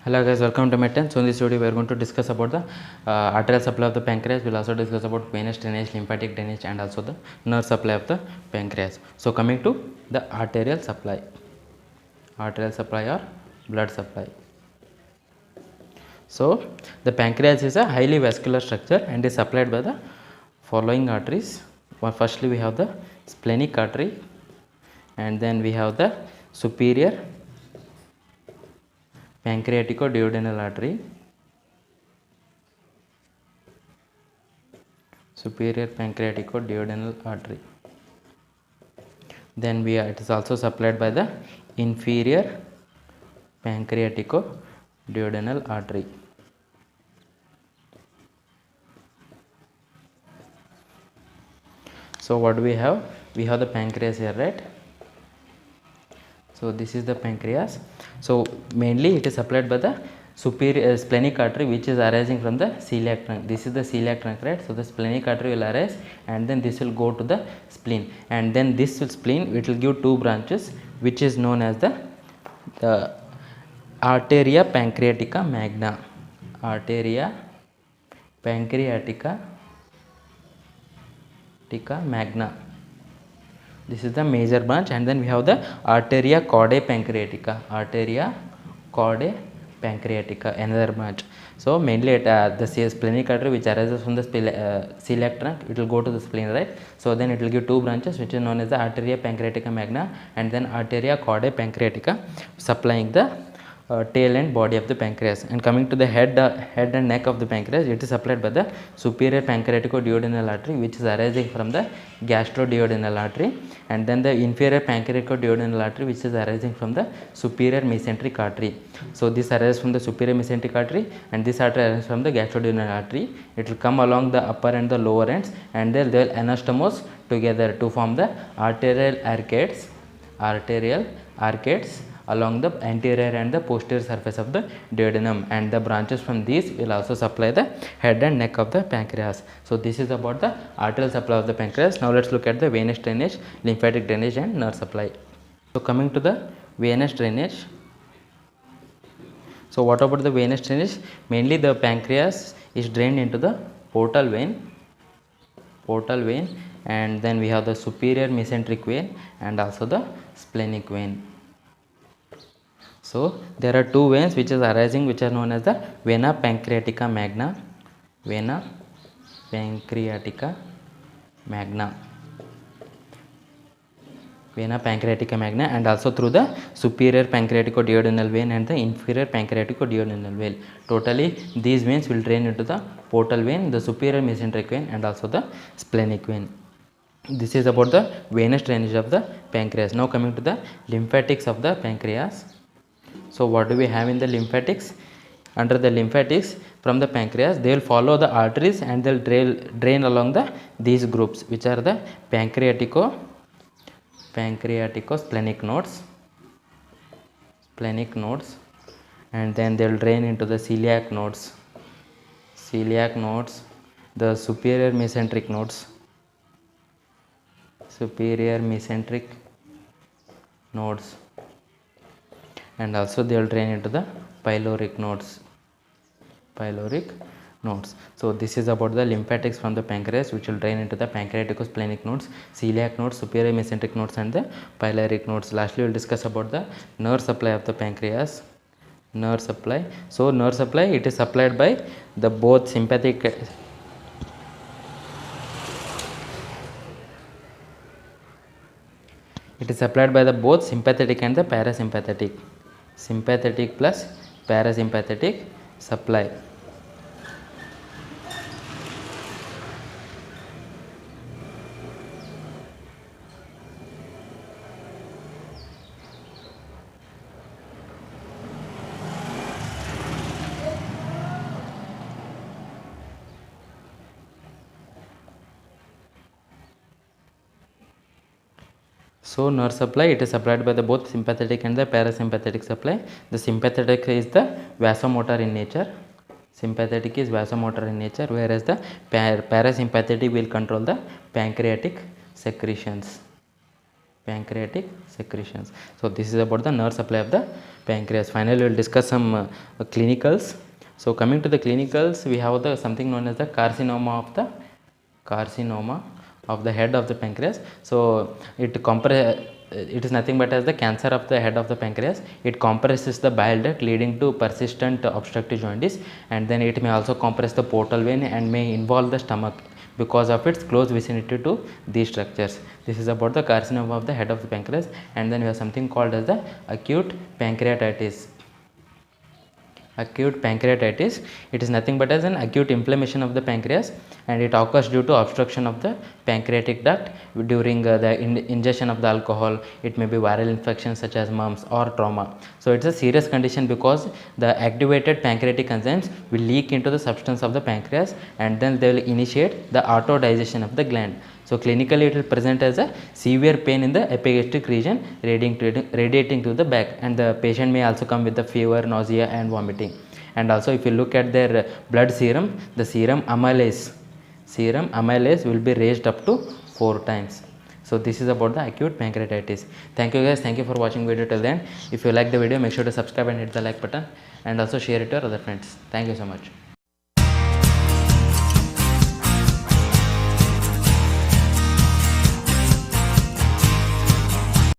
Hello guys, welcome to my 10th. So in this video we are going to discuss about the arterial supply of the pancreas. We will also discuss about venous drainage, lymphatic drainage and also the nerve supply of the pancreas. So coming to the arterial supply or blood supply. So the pancreas is a highly vascular structure and is supplied by the following arteries. Firstly we have the splenic artery, and then we have the superior pancreatico-duodenal artery, then it is also supplied by the inferior pancreatico-duodenal artery. So what do we have? We have the pancreas here, right? So this is the pancreas. So mainly it is supplied by the superior splenic artery, which is arising from the celiac trunk. This is the celiac trunk, right? So the splenic artery will arise and then this will go to the spleen, and then this spleen it will give two branches, which is known as the arteria pancreatica magna. Arteria pancreatica magna. This is the major branch, and then we have the arteria chordae pancreatica, another branch. So mainly the splenic artery which arises from the celiac trunk, it will go to the spleen, right? So then it will give two branches, which is known as the arteria pancreatica magna and then arteria chordae pancreatica, supplying the tail and body of the pancreas. And coming to the head and neck of the pancreas, it is supplied by the superior pancreatico-duodenal artery, which is arising from the gastroduodenal artery, and then the inferior pancreatico-duodenal artery, which is arising from the superior mesenteric artery. So this arises from the superior mesenteric artery, and this artery arises from the gastroduodenal artery. It will come along the upper and the lower ends, and then they will anastomose together to form the arterial arcades along the anterior and the posterior surface of the duodenum, and the branches from these will also supply the head and neck of the pancreas. So this is about the arterial supply of the pancreas. Now let's look at the venous drainage, lymphatic drainage and nerve supply. So coming to the venous drainage. So what about the venous drainage? Mainly the pancreas is drained into the portal vein, and then we have the superior mesenteric vein and also the splenic vein. So there are two veins which is arising, which are known as the vena pancreatica magna, and also through the superior pancreatico-duodenal vein and the inferior pancreatico-duodenal vein. Totally these veins will drain into the portal vein, the superior mesenteric vein and also the splenic vein. This is about the venous drainage of the pancreas. Now coming to the lymphatics of the pancreas. So what do we have in the lymphatics? Under the lymphatics from the pancreas, they will follow the arteries and they will drain along these groups, which are the pancreatico-splenic nodes, and then they will drain into the celiac nodes, the superior mesenteric nodes, and also they will drain into the pyloric nodes. So this is about the lymphatics from the pancreas, which will drain into the pancreatico-splenic nodes, celiac nodes, superior mesenteric nodes and the pyloric nodes. Lastly, we will discuss about the nerve supply of the pancreas. Nerve supply. So nerve supply, it is supplied by the both sympathetic both sympathetic and the parasympathetic. Sympathetic plus parasympathetic supply. So nerve supply, it is supplied by the both sympathetic and the parasympathetic supply. The sympathetic is the vasomotor in nature. Whereas the parasympathetic will control the pancreatic secretions. pancreatic secretions. So this is about the nerve supply of the pancreas. Finally, we will discuss some clinicals. So coming to the clinicals, we have the something known as the carcinoma of the head of the pancreas. So it is nothing but as the cancer of the head of the pancreas. It compresses the bile duct, leading to persistent obstructive jaundice, and then it may also compress the portal vein and may involve the stomach because of its close vicinity to these structures. This is about the carcinoma of the head of the pancreas. And then we have something called as the acute pancreatitis. Acute pancreatitis, it is nothing but as an acute inflammation of the pancreas, and it occurs due to obstruction of the pancreatic duct during the ingestion of the alcohol. It may be viral infections such as mumps or trauma. So it's a serious condition because the activated pancreatic enzymes will leak into the substance of the pancreas, and then they will initiate the auto digestion of the gland. So clinically it will present as a severe pain in the epigastric region radiating to the back, and the patient may also come with the fever, nausea and vomiting. And also if you look at their blood serum, the serum amylase will be raised up to 4 times. So this is about the acute pancreatitis. Thank you guys, thank you for watching video till then. If you like the video, make sure to subscribe and hit the like button, and also share it to your other friends. Thank you so much.